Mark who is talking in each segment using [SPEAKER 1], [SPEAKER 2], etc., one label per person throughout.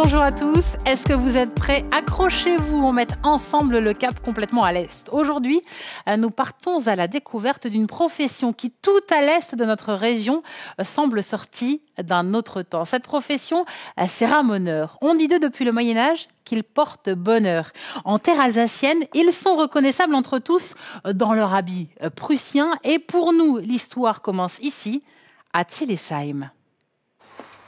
[SPEAKER 1] Bonjour à tous, est-ce que vous êtes prêts? Accrochez-vous, on met ensemble le cap complètement à l'Est. Aujourd'hui, nous partons à la découverte d'une profession qui, tout à l'Est de notre région, semble sortie d'un autre temps. Cette profession, c'est ramoneur. On dit d'eux depuis le Moyen-Âge qu'ils portent bonheur. En terre alsacienne, ils sont reconnaissables entre tous dans leur habit prussien. Et pour nous, l'histoire commence ici, à Zillesheim.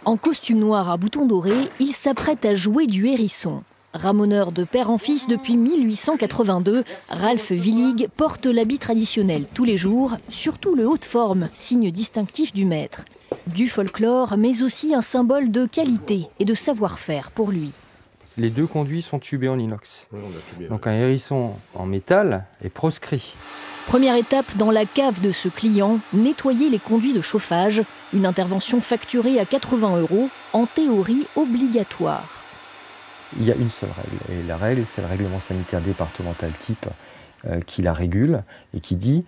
[SPEAKER 2] En costume noir à boutons dorés, il s'apprête à jouer du hérisson. Ramoneur de père en fils depuis 1882, Ralph Willig porte l'habit traditionnel tous les jours, surtout le haut de forme, signe distinctif du maître. Du folklore, mais aussi un symbole de qualité et de savoir-faire pour lui.
[SPEAKER 3] Les deux conduits sont tubés en inox. Donc un hérisson en métal est proscrit.
[SPEAKER 2] Première étape dans la cave de ce client, nettoyer les conduits de chauffage. Une intervention facturée à 80 €, en théorie obligatoire.
[SPEAKER 3] Il y a une seule règle. Et la règle, c'est le règlement sanitaire départemental type qui la régule et qui dit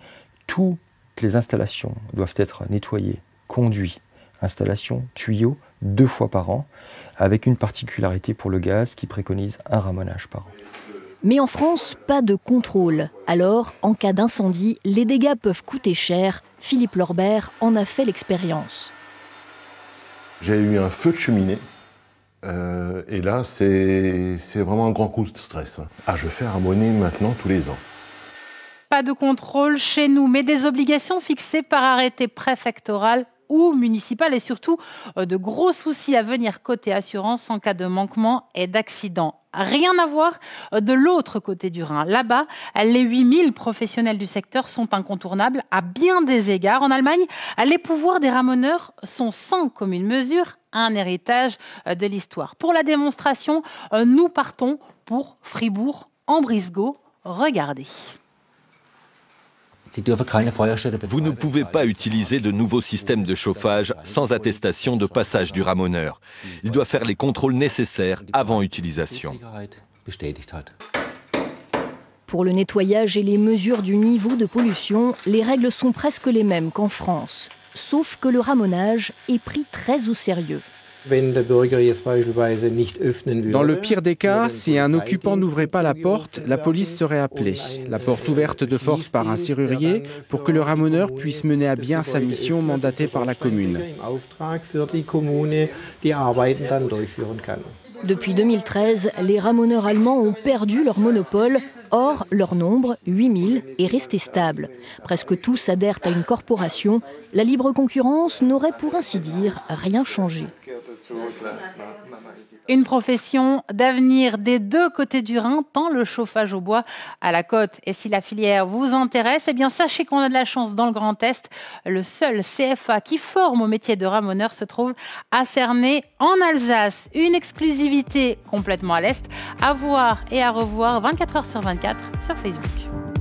[SPEAKER 3] toutes les installations doivent être nettoyées, conduits, installations, tuyaux, 2 fois par an, avec une particularité pour le gaz qui préconise un ramonage par an.
[SPEAKER 2] Mais en France, pas de contrôle. Alors, en cas d'incendie, les dégâts peuvent coûter cher. Philippe Lorbert en a fait l'expérience.
[SPEAKER 4] J'ai eu un feu de cheminée. Et là, c'est vraiment un grand coup de stress. Je fais ramoner maintenant tous les ans.
[SPEAKER 1] Pas de contrôle chez nous, mais des obligations fixées par arrêté préfectoral ou municipal et surtout de gros soucis à venir côté assurance en cas de manquement et d'accident. Rien à voir de l'autre côté du Rhin. Là-bas, les 8000 professionnels du secteur sont incontournables à bien des égards. En Allemagne, les pouvoirs des ramoneurs sont sans commune mesure un héritage de l'histoire. Pour la démonstration, nous partons pour Fribourg en Brisgau. Regardez.
[SPEAKER 5] Vous ne pouvez pas utiliser de nouveaux systèmes de chauffage sans attestation de passage du ramoneur. Il doit faire les contrôles nécessaires avant utilisation.
[SPEAKER 2] Pour le nettoyage et les mesures du niveau de pollution, les règles sont presque les mêmes qu'en France. Sauf que le ramonage est pris très au sérieux.
[SPEAKER 6] Dans le pire des cas, si un occupant n'ouvrait pas la porte, la police serait appelée. La porte ouverte de force par un serrurier pour que le ramoneur puisse mener à bien sa mission mandatée par la commune.
[SPEAKER 2] Depuis 2013, les ramoneurs allemands ont perdu leur monopole. Or, leur nombre, 8000, est resté stable. Presque tous adhèrent à une corporation. La libre concurrence n'aurait pour ainsi dire rien changé.
[SPEAKER 1] Une profession d'avenir des deux côtés du Rhin, tant le chauffage au bois à la côte. Et si la filière vous intéresse, eh bien sachez qu'on a de la chance dans le Grand Est. Le seul CFA qui forme au métier de ramoneur se trouve à Cernay, en Alsace. Une exclusivité complètement à l'Est, à voir et à revoir 24 h sur 24 sur Facebook.